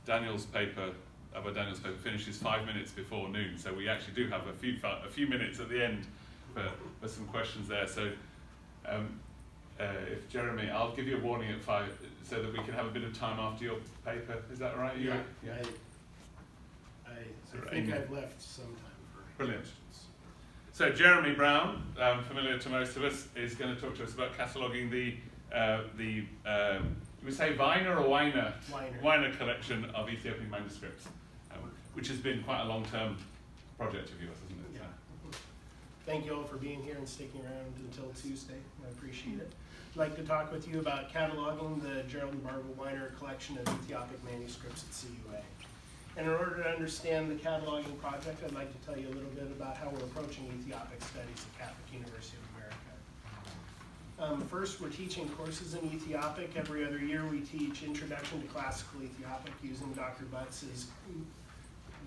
Daniel's paper finishes 5 minutes before noon, so we actually do have a few minutes at the end for some questions there. So if Jeremy, I'll give you a warning at 5 so that we can have a bit of time after your paper. Is that all right? Yeah. So I think I've left some time for brilliant. questions. So Jeremy Brown, familiar to most of us, is going to talk to us about cataloguing the we say Weiner or Weiner? Weiner collection of Ethiopian manuscripts, which has been quite a long-term project of yours, hasn't it? Yeah. Thank you all for being here and sticking around until Tuesday. I appreciate it. I'd like to talk with you about cataloging the Gerald and Barbara Weiner collection of Ethiopic manuscripts at CUA. And in order to understand the cataloging project, I'd like to tell you a little bit about how we're approaching Ethiopic studies at Catholic University of America. First, we're teaching courses in Ethiopic. Every other year we teach Introduction to Classical Ethiopic using Dr. Butts'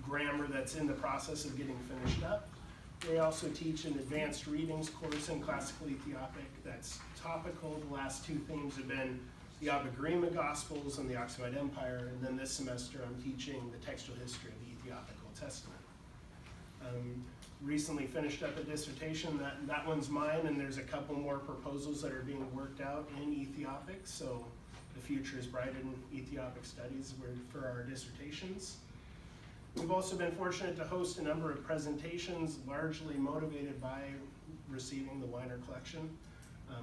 grammar that's in the process of getting finished up. They also teach an advanced readings course in Classical Ethiopic that's topical. The last two themes have been the Abba-Garima Gospels and the Aksumite Empire, and then this semester I'm teaching the textual history of the Ethiopic Old Testament. Recently finished up a dissertation, that one's mine, and there's a couple more proposals that are being worked out in Ethiopic, so the future is bright in Ethiopic studies for our dissertations. We've also been fortunate to host a number of presentations, largely motivated by receiving the Weiner collection.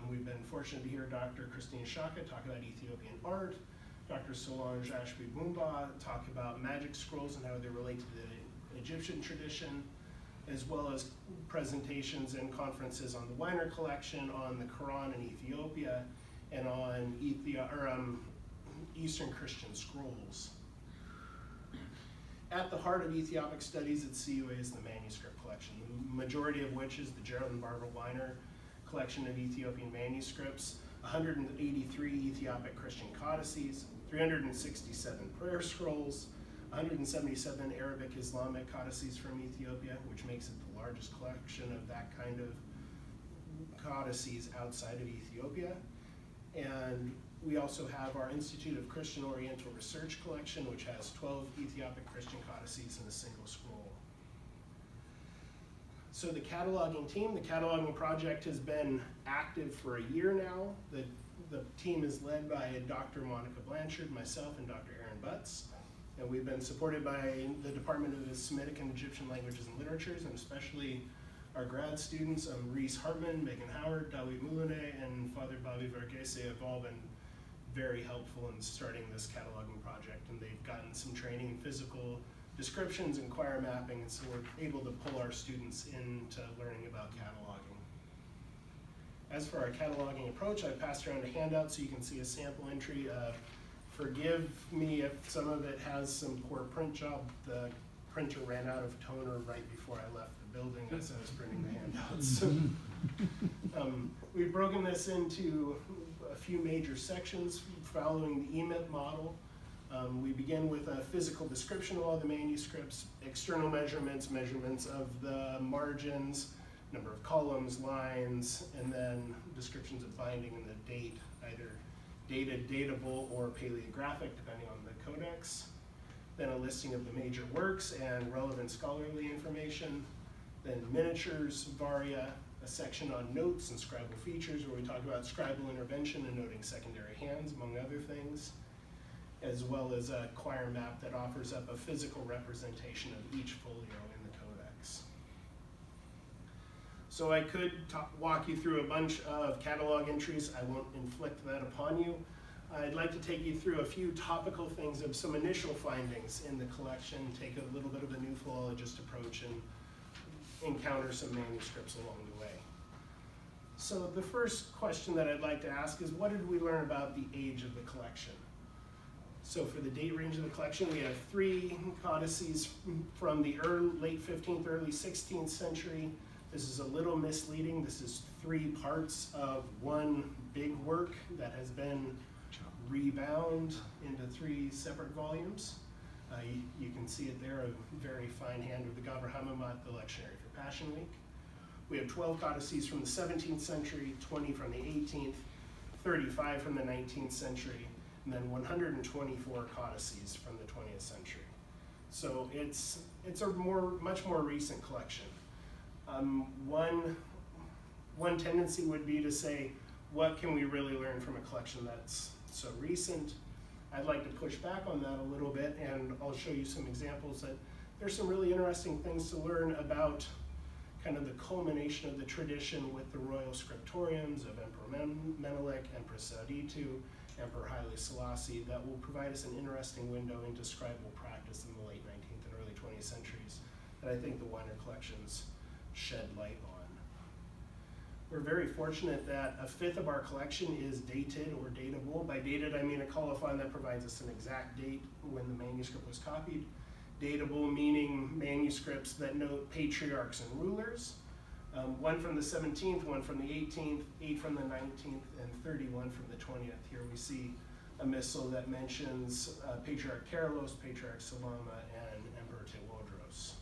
We've been fortunate to hear Dr. Christine Shaka talk about Ethiopian art, Dr. Solange Ashby Bumba talk about magic scrolls and how they relate to the Egyptian tradition, as well as presentations and conferences on the Weiner collection, on the Quran in Ethiopia, and on Eastern Christian scrolls. At the heart of Ethiopic studies at CUA is the manuscript collection, the majority of which is the Gerald and Barbara Weiner collection of Ethiopian manuscripts, 183 Ethiopic Christian codices, 367 prayer scrolls, 177 Arabic Islamic codices from Ethiopia, which makes it the largest collection of that kind of codices outside of Ethiopia. And we also have our Institute of Christian Oriental Research collection, which has 12 Ethiopic Christian codices in a single scroll. So the cataloging team, the cataloging project has been active for a year now. The team is led by Dr. Monica Blanchard, myself, and Dr. Aaron Butts. And we've been supported by the Department of Semitic and Egyptian Languages and Literatures, and especially our grad students, Reese Hartman, Megan Howard, Dawi Moulinet, and Father Bobby Varghese have all been very helpful in starting this cataloging project. And they've gotten some training in physical descriptions and choir mapping, and so we're able to pull our students into learning about cataloging. As for our cataloging approach, I passed around a handout so you can see a sample entry. Forgive me if some of it has some poor print job. The printer ran out of toner right before I left the building as I was printing the handouts. We've broken this into a few major sections following the EMIT model. We begin with a physical description of all the manuscripts, external measurements of the margins, number of columns, lines, and then descriptions of binding and the date, either dated, datable, or paleographic, depending on the codex. Then a listing of the major works and relevant scholarly information. Then miniatures, varia, a section on notes and scribal features where we talk about scribal intervention and noting secondary hands, among other things, as well as a choir map that offers up a physical representation of each folio in the codex. So I could walk you through a bunch of catalog entries. I won't inflict that upon you. I'd like to take you through a few topical things of some initial findings in the collection, take a little bit of a new philologist approach, and encounter some manuscripts along the way. So the first question that I'd like to ask is, what did we learn about the age of the collection? So for the date range of the collection, we have 3 codices from the late 15th, early 16th century. This is a little misleading. This is 3 parts of one big work that has been rebound into 3 separate volumes. You can see it there, a very fine hand of the Gabor Hamamat, the lectionary for Passion Week. We have 12 codices from the 17th century, 20 from the 18th, 35 from the 19th century, and then 124 codices from the 20th So it's a much more recent collection. One tendency would be to say, what can we really learn from a collection that's so recent? I'd like to push back on that a little bit, and I'll show you some examples that there's some really interesting things to learn about kind of the culmination of the tradition with the royal scriptoriums of Emperor Menelik, Empress Sauditu, Emperor Haile Selassie, that will provide us an interesting window into scribal practice in the late 19th and early 20th centuries that I think the Weiner collections shed light on. We're very fortunate that a fifth of our collection is dated or datable. By dated, I mean a colophon that provides us an exact date when the manuscript was copied. Datable meaning manuscripts that note patriarchs and rulers. One from the 17th, one from the 18th, 8 from the 19th, and 31 from the 20th. Here we see a missal that mentions Patriarch Kerylos, Patriarch Salama, and Emperor Tewodros.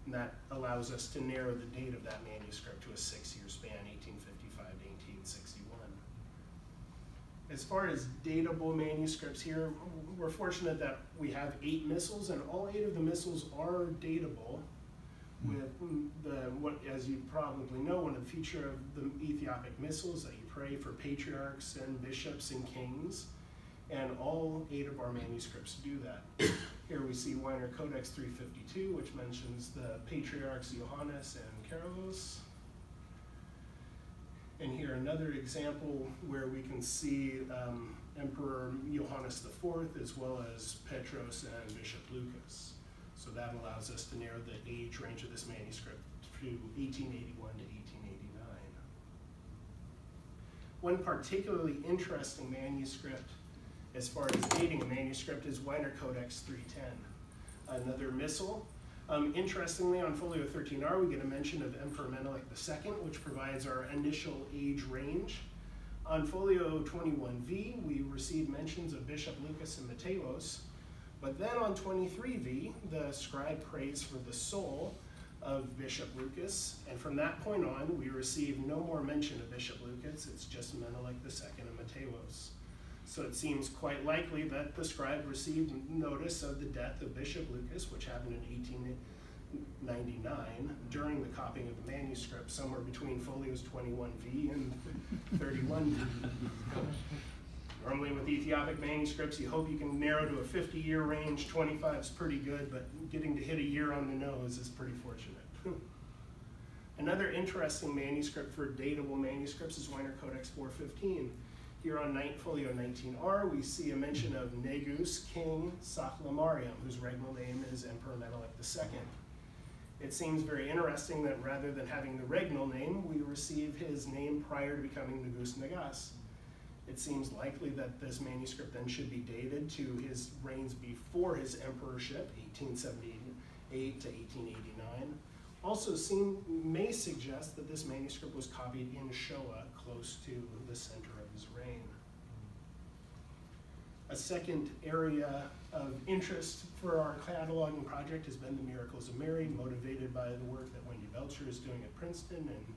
And that allows us to narrow the date of that manuscript to a 6-year span, 1855 to 1861. As far as datable manuscripts here, we're fortunate that we have 8 missals, and all 8 of the missals are datable. With as you probably know, one of the feature of the Ethiopic missals that you pray for patriarchs and bishops and kings, and all 8 of our manuscripts do that. Here we see Weiner Codex 352, which mentions the patriarchs Johannes and Kerylos. And here another example where we can see Emperor Johannes IV, as well as Petros and Bishop Lucas. So that allows us to narrow the age range of this manuscript to 1881 to 1889. One particularly interesting manuscript as far as dating a manuscript is Weiner Codex 310, another missal. Interestingly, on folio 13R, we get a mention of Emperor Menelik II, which provides our initial age range. On folio 21V, we receive mentions of Bishop Lucas and Mateos. But then on 23V, the scribe prays for the soul of Bishop Lucas, and from that point on, we receive no more mention of Bishop Lucas. It's just Menelik II and Mateos. So it seems quite likely that the scribe received notice of the death of Bishop Lucas, which happened in 1899, during the copying of the manuscript, somewhere between folios 21V and 31V. Normally with Ethiopic manuscripts, you hope you can narrow to a 50-year range. 25 is pretty good, but getting to hit a year on the nose is pretty fortunate. Another interesting manuscript for datable manuscripts is Weiner Codex 415. Here on folio 19R, we see a mention of Negus, King Sachlamariam, whose regnal name is Emperor Menelik II. It seems very interesting that rather than having the regnal name, we receive his name prior to becoming Negus Negas. It seems likely that this manuscript then should be dated to his reigns before his emperorship, 1878 to 1889. Also may suggest that this manuscript was copied in Shoa, close to the center of his reign. A second area of interest for our cataloging project has been the Miracles of Mary, motivated by the work that Wendy Belcher is doing at Princeton, and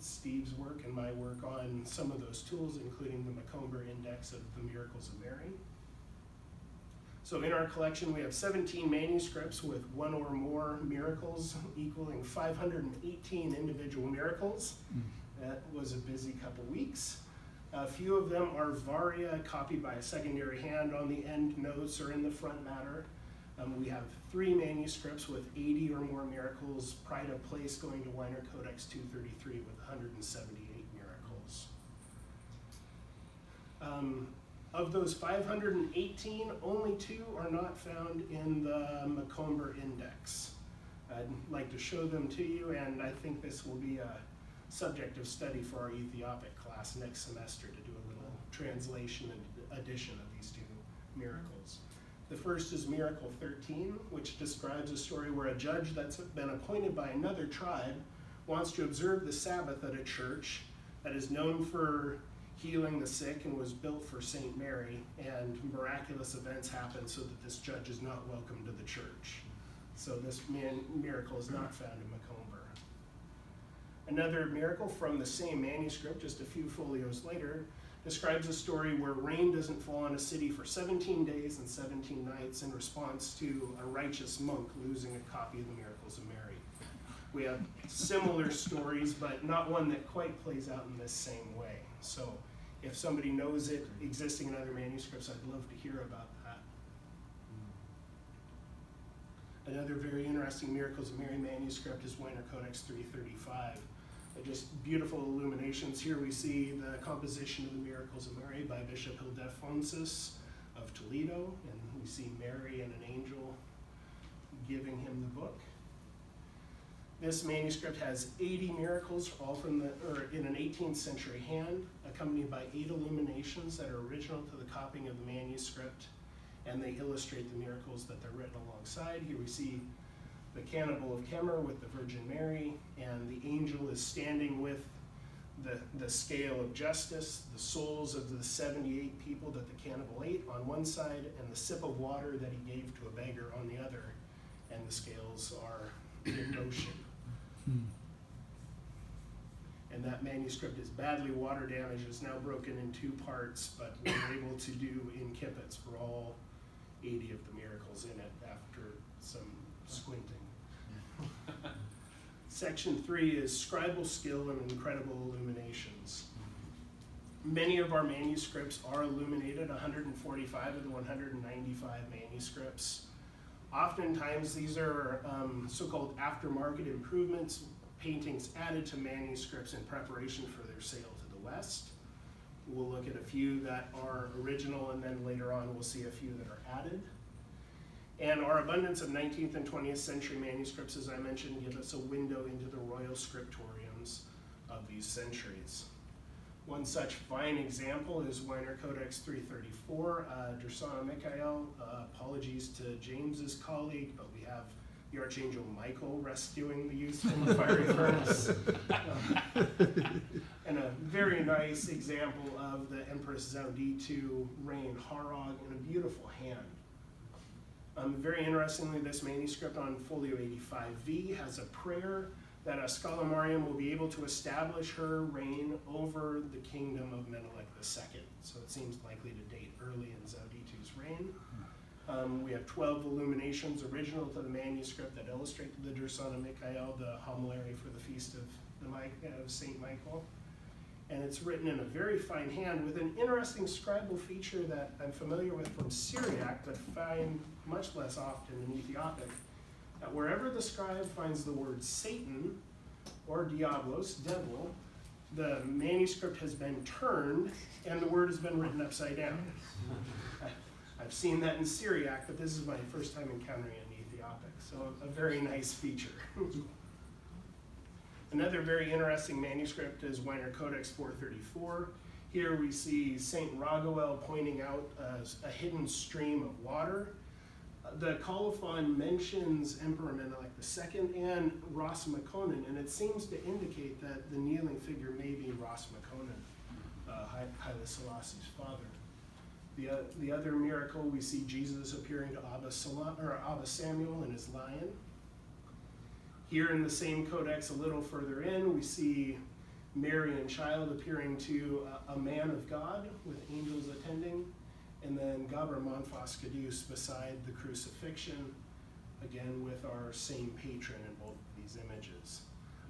Steve's work and my work on some of those tools, including the Macomber Index of the Miracles of Mary. So in our collection, we have 17 manuscripts with one or more miracles, equaling 518 individual miracles. That was a busy couple weeks. A few of them are varia, copied by a secondary hand on the end notes or in the front matter. We have 3 manuscripts with 80 or more miracles, pride of place going to Weiner Codex 233 with 178 miracles. Of those 518, only 2 are not found in the Macomber Index. I'd like to show them to you, and I think this will be a subject of study for our Ethiopic class next semester to do a little translation and addition of these 2 miracles. The first is Miracle 13, which describes a story where a judge that's been appointed by another tribe wants to observe the Sabbath at a church that is known for healing the sick and was built for St. Mary, and miraculous events happen so that this judge is not welcome to the church. So this miracle is not found in Macomber. Another miracle from the same manuscript, just a few folios later, describes a story where rain doesn't fall on a city for 17 days and 17 nights in response to a righteous monk losing a copy of the Miracles of Mary. We have similar stories, but not one that quite plays out in this same way. So if somebody knows it existing in other manuscripts, I'd love to hear about that. Another very interesting Miracles of Mary manuscript is Weiner Codex 335. Just beautiful illuminations. Here we see the composition of the Miracles of Mary by Bishop Ildefonsus of Toledo, and we see Mary and an angel giving him the book. This manuscript has 80 miracles, all from in an 18th century hand, accompanied by 8 illuminations that are original to the copying of the manuscript, and they illustrate the miracles that they're written alongside. Here we see the cannibal of Amer with the Virgin Mary, and the angel is standing with the scale of justice, the souls of the 78 people that the cannibal ate on one side, and the sip of water that he gave to a beggar on the other, and the scales are in motion. And that manuscript is badly water damaged. It's now broken in 2 parts, but we were able to do in-kippets for all 80 of the miracles in it after some squinting. Section 3 is scribal skill and incredible illuminations. Many of our manuscripts are illuminated, 145 of the 195 manuscripts. Oftentimes these are so-called aftermarket improvements, paintings added to manuscripts in preparation for their sale to the West. We'll look at a few that are original, and then later on we'll see a few that are added. And our abundance of 19th and 20th century manuscripts, as I mentioned, give us a window into the royal scriptoriums of these centuries. One such fine example is Weiner Codex 334, Dursana Michael. Apologies to James's colleague, but we have the Archangel Michael rescuing the youth from the fiery furnace. And a very nice example of the Empress Zauditu reign Harag in a beautiful hand. Very interestingly, this manuscript on folio 85V has a prayer that a Scholamarium will be able to establish her reign over the kingdom of Menelik II. So it seems likely to date early in Zauditu's reign. We have 12 illuminations original to the manuscript that illustrate the Dursana Michael, the homilary for the feast of St. Michael. And it's written in a very fine hand with an interesting scribal feature that I'm familiar with from Syriac, but find much less often in Ethiopic. That wherever the scribe finds the word Satan or Diablos, devil, the manuscript has been turned and the word has been written upside down. I've seen that in Syriac, but this is my first time encountering it in Ethiopic, so a very nice feature. Another very interesting manuscript is Weiner Codex 434. Here we see Saint Raguel pointing out a hidden stream of water. The colophon mentions Emperor Menelik II and Ras Makonnen, and it seems to indicate that the kneeling figure may be Ras Makonnen, Haile Selassie's father. The other miracle, we see Jesus appearing to Abba Samuel and his lion. Here in the same codex, a little further in, we see Mary and child appearing to a man of God with angels attending, and then Gabor Monfos Caduce beside the crucifixion, again with our same patron in both of these images.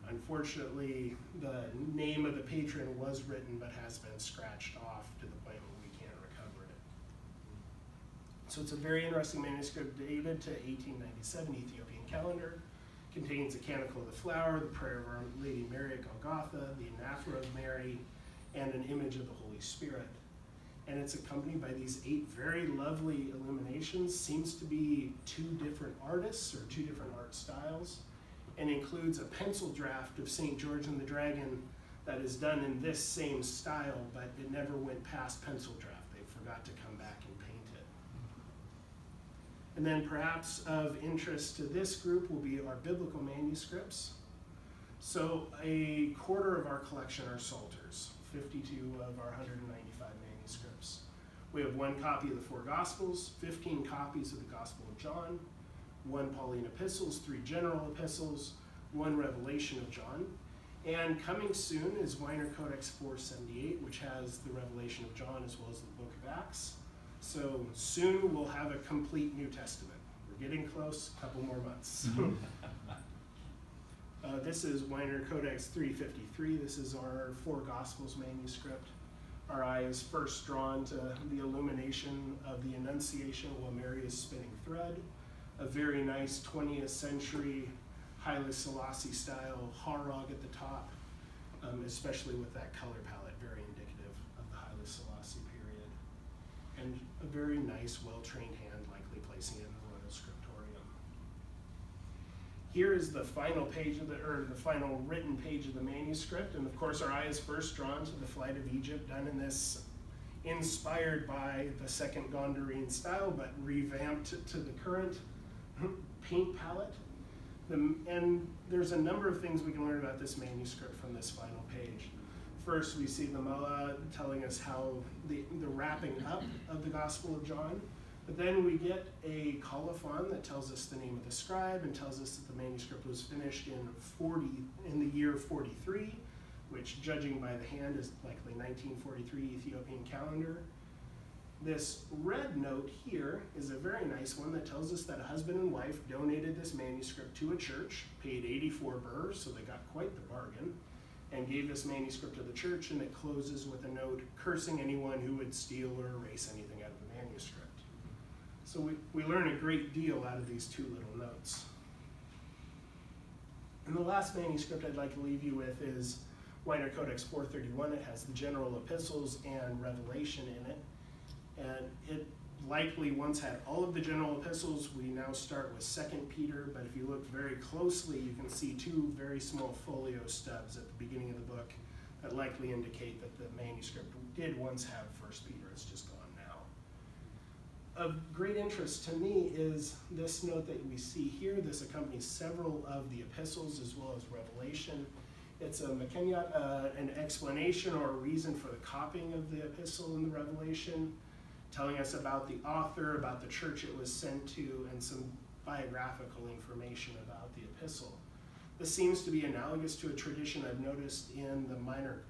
Unfortunately, the name of the patron was written but has been scratched off to the point where we can't recover it. So it's a very interesting manuscript dated to 1897 Ethiopian calendar. Contains the Canticle of the Flower, the Prayer of Our Lady Mary at Golgotha, the Anaphora of Mary, and an image of the Holy Spirit. And it's accompanied by these 8 very lovely illuminations. Seems to be 2 different artists or 2 different art styles, and includes a pencil draft of St. George and the Dragon that is done in this same style, but it never went past pencil draft. They forgot to come back and paint it. And then perhaps of interest to this group will be our biblical manuscripts. So a quarter of our collection are Psalters, 52 of our 195 manuscripts. We have 1 copy of the 4 Gospels, 15 copies of the Gospel of John, 1 Pauline epistles, 3 general epistles, 1 Revelation of John. And coming soon is Weiner Codex 478, which has the Revelation of John as well as the Book of Acts. So soon we'll have a complete New Testament. We're getting close, a couple more months. This is Weiner Codex 353. This is our Four Gospels manuscript. Our eye is first drawn to the illumination of the Annunciation while Mary is spinning thread. A very nice 20th century Haile Selassie style harog at the top, especially with that color palette, very indicative of the Haile Selassie period. And a very nice, well-trained hand, likely placing it in the Royal Scriptorium. Here is the final page of the final written page of the manuscript, and of course our eye is first drawn to the Flight of Egypt, done in this, inspired by the Second Gondarine style, but revamped to the current paint palette. And there's a number of things we can learn about this manuscript from this final page. First, we see the Mullah telling us how the wrapping up of the Gospel of John. But then we get a colophon that tells us the name of the scribe and tells us that the manuscript was finished in the year 43, which, judging by the hand, is likely 1943 Ethiopian calendar. This red note here is a very nice one that tells us that a husband and wife donated this manuscript to a church, paid 84 birrs, so they got quite the bargain, and gave this manuscript to the church, and it closes with a note cursing anyone who would steal or erase anything out of the manuscript. So we learn a great deal out of these two little notes. And the last manuscript I'd like to leave you with is Weiner Codex 431. It has the general epistles and Revelation in it. And it likely once had all of the general epistles. We now start with 2 Peter, but if you look very closely, you can see two very small folio stubs at the beginning of the book that likely indicate that the manuscript did once have 1 Peter. It's just gone now. Of great interest to me is this note that we see here. This accompanies several of the epistles as well as Revelation. It's a Mekenyot, an explanation or a reason for the copying of the epistle and the Revelation, telling us about the author, about the church it was sent to, and some biographical information about the epistle. This seems to be analogous to a tradition I've noticed in the Minor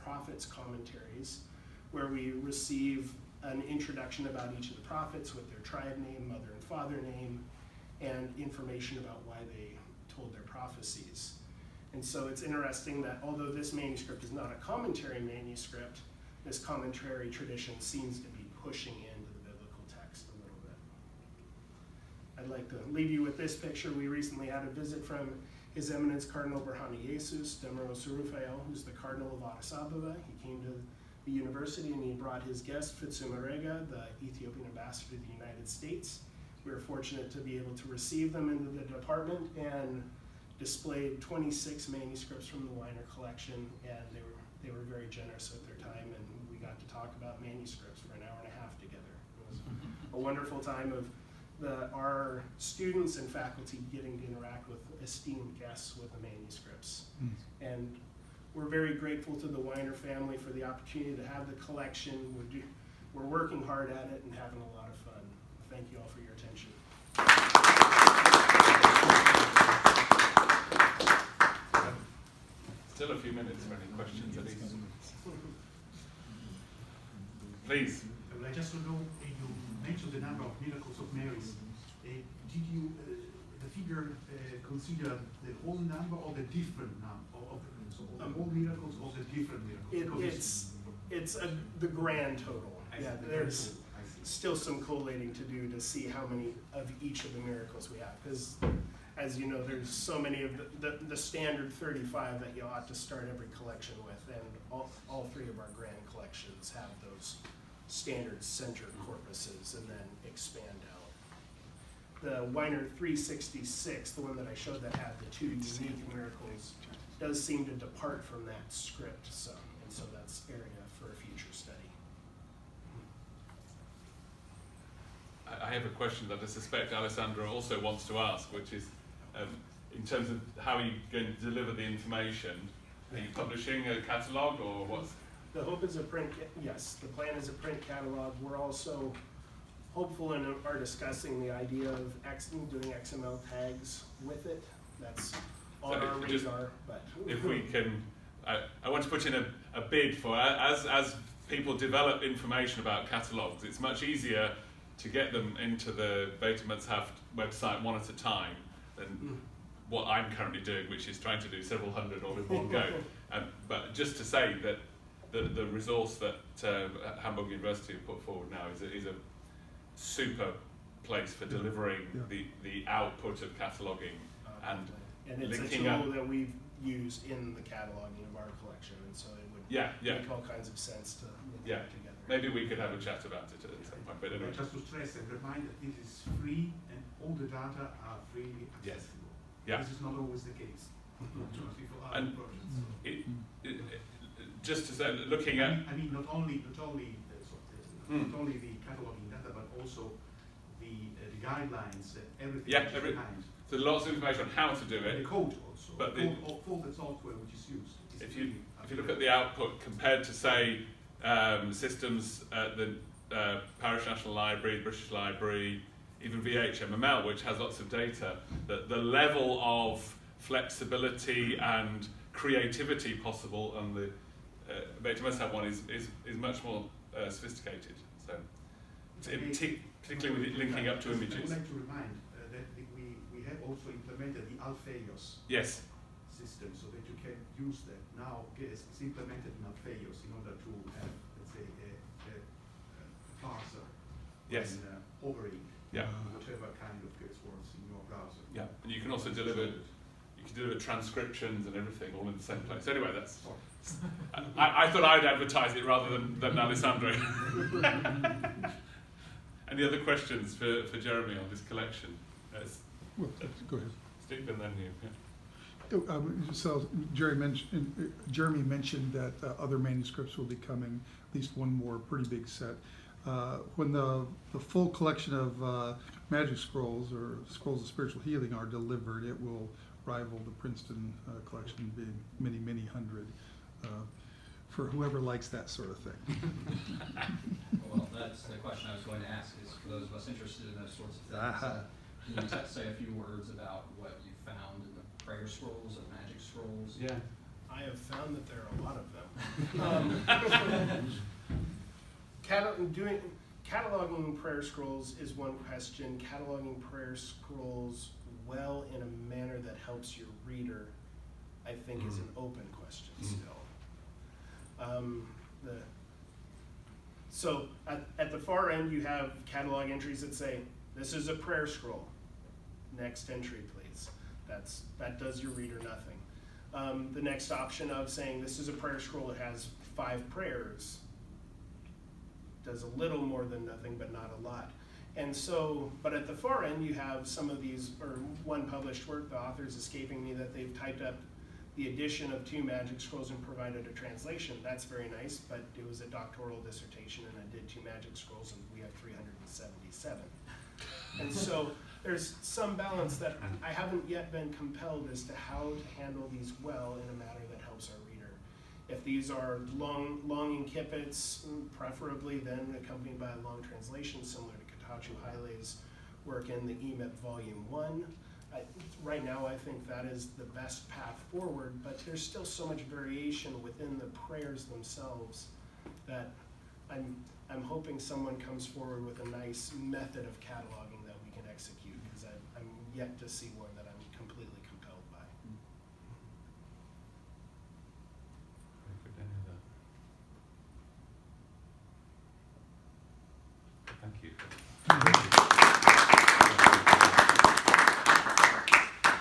Prophets commentaries, where we receive an introduction about each of the prophets with their tribe name, mother and father name, and information about why they told their prophecies. And so it's interesting that although this manuscript is not a commentary manuscript, this commentary tradition seems to be pushing into the biblical text a little bit. I'd like to leave you with this picture. We recently had a visit from His Eminence Cardinal Berhane Jesus Demaros Rufael, who's the Cardinal of Addis Ababa. He came to the university and he brought his guest, Fitsum Arega, the Ethiopian ambassador to the United States. We were fortunate to be able to receive them into the department and displayed 26 manuscripts from the Weiner collection, and they were very generous with their time, and we got to talk about manuscripts for an hour and a half together. It was a wonderful time of our students and faculty getting to interact with esteemed guests with the manuscripts. And we're very grateful to the Weiner family for the opportunity to have the collection. We're working hard at it and having a lot of fun. Thank you all for your attention. Still a few minutes for any questions, at least. Please. I just want to know, you mentioned the number of miracles of Mary. Did you, the figure, consider the whole number or the different number of the whole miracles or the different miracles? It's the grand total. Yeah, there's still some collating to do to see how many of each of the miracles we have, because as you know, there's so many of the standard 35 that you ought to start every collection with, and all three of our grand collections have those standard center corpuses and then expand out. The Weiner 366, the one that I showed that had the two unique miracles, does seem to depart from that script some, and so that's area for a future study. I have a question that I suspect Alessandra also wants to ask, which is, in terms of how you're going to deliver the information, are you publishing a catalogue or what's? The hope is a print, yes, the plan is a print catalog. We're also hopeful and are discussing the idea of doing XML tags with it. That's on So our just- radar, but. If we can, I want to put in a bid for, as people develop information about catalogues, it's much easier to get them into the Beta Mezhaft website one at a time than what I'm currently doing, which is trying to do several hundred all in one go. But just to say that the resource that Hamburg University have put forward now is a super place for delivering the output of cataloguing and it's a linking tool up. that we've used in the cataloging of our collection, and so it would make all kinds of sense to link them together. Maybe we could have a chat about it at some point. But anyway. Just to stress and remind that it is free and all the data are freely accessible. Yeah. This is not always the case. Unfortunately for other And projects. Just to say, looking at I mean, not only the cataloging data, but also the guidelines, everything behind. So lots of information on how to do And it. the code also. But for the software which is used. If you look at the output compared to say systems at the Parish National Library, British Library, even VHMML, which has lots of data, the level of flexibility and creativity possible on the Beta Mezhaft one is much more sophisticated. So, particularly with it linking up to images. I would like to remind that we have also implemented the Alphaeus Yes. system so that you can use that. Now it's implemented in Alphaeus in order to have, let's say, a parser Yes. when hovering whatever kind of gets words in your browser. Yeah, and you can also deliver transcriptions and everything all in the same place. Anyway, that's. I thought I'd advertise it rather than Alessandro. Any other questions for Jeremy on this collection? Well, go ahead. Stephen, then you. Yeah. So Jeremy mentioned that other manuscripts will be coming, at least one more pretty big set. When the full collection of magic scrolls or scrolls of spiritual healing are delivered, it will rival the Princeton collection, being many, many hundred, for whoever likes that sort of thing. Well, that's the question I was going to ask, is for those of us interested in those sorts of things, can you say a few words about what you found in the prayer scrolls and magic scrolls? Yeah. I have found that there are a lot of them. Cataloging prayer scrolls is one question. Cataloging prayer scrolls well in a manner that helps your reader, I think, is an open question still. So at the far end, you have catalog entries that say, this is a prayer scroll. Next entry, please. That does your reader nothing. The next option of saying, this is a prayer scroll, it has 5 prayers, does a little more than nothing, but not a lot. And so, but at the far end, you have some of these, or one published work, the author's escaping me, that they've typed up the addition of 2 magic scrolls and provided a translation. That's very nice, but it was a doctoral dissertation and I did 2 magic scrolls and we have 377. And so there's some balance that I haven't yet been compelled as to how to handle these well in a manner that helps our reader. If these are long incipits, preferably then accompanied by a long translation similar to Katachu Haile's work in the EMIP Volume 1. Right now I think that is the best path forward, but there's still so much variation within the prayers themselves that I'm hoping someone comes forward with a nice method of cataloging that we can execute, because I'm yet to see one that